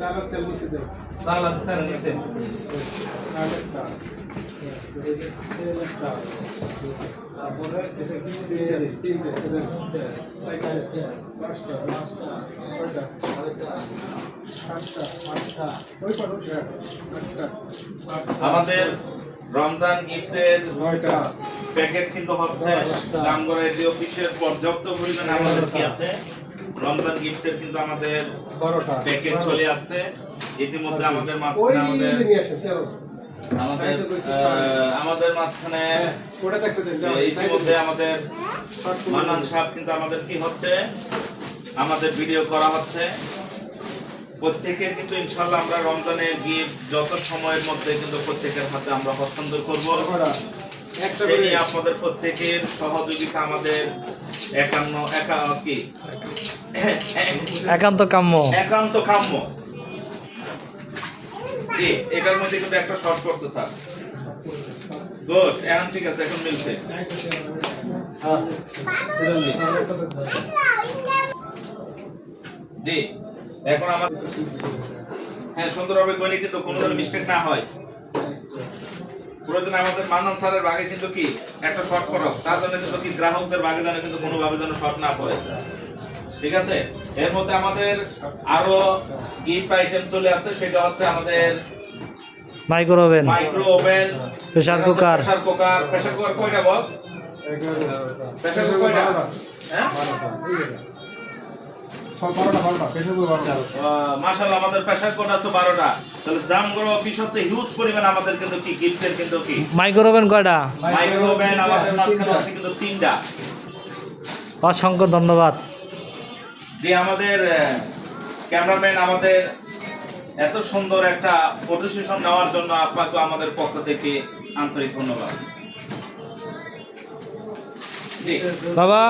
সালাদ তেল নিচে আমাদের রমজান গিফটের প্যাকেট কিন্তু হচ্ছে জামগড়া এডি অফিসের পর্যাপ্ত পরিমাণে আমাদের কি আছে রমজান গিফটের কিন্তু আমাদের প্যাকেট চলে আসছে ইতিমধ্যে আমাদের মাঝখানে আমাদের মাঝখানে ইতিমধ্যে আমাদের মান্নান সাহেব কিন্তু আমাদের কি হচ্ছে আমাদের ভিডিও করা হচ্ছে প্রত্যেকের কিন্তু ইনশাআল্লাহ আমরা রমজানের গিফট যত সময়ের মধ্যে কিন্তু প্রত্যেকের হাতে আমরা হস্তান্তর করব সেই নিয়ে আপনাদের প্রত্যেকের সহযোগিতা আমাদের একান্ত কাম্য জি এটার মধ্যে কিন্তু একটা শর্ট করছে স্যার গুড এখন ঠিক আছে এখন মিলছে জি এখন আমার হ্যাঁ সুন্দরভাবে গণি কিন্তু কোনো ধরনের মিস্টেক না হয় প্রয়োজন আমাদের মান্নান স্যারের ভাগে কিন্তু কি একটা শর্ট করো তার জন্য কিন্তু কি গ্রাহকদের ভাগে যেন কিন্তু কোনোভাবে যেন শর্ট না পড়ে ঠিক আছে এর মধ্যে আমাদের আরো গিফট আইটেম চলে আছে সেটা হচ্ছে আমাদের মাইক্রো ওভেন প্রেসার কুকার কয়টা বস প্রেসার কুকার কয়টা হ্যাঁ মাশাআল্লাহ আমাদের প্রেসার কুকার আছে 12টা তাহলে জামগড়া অফিস হচ্ছে হিউজ পরিমাণ আমাদের কিন্তু কি গিফটের কিন্তু কি মাইক্রো ওভেন কয়টা মাইক্রো ওভেন আমাদের মাঝখানে আছে কিন্তু 3টা অসংখ্য ধন্যবাদ যে আমাদের ক্যামেরাম্যান আমাদের এত সুন্দর একটা ফটো সেশন নেওয়ার জন্য আপনাকে আমাদের পক্ষ থেকে আন্তরিক ধন্যবাদ বাবা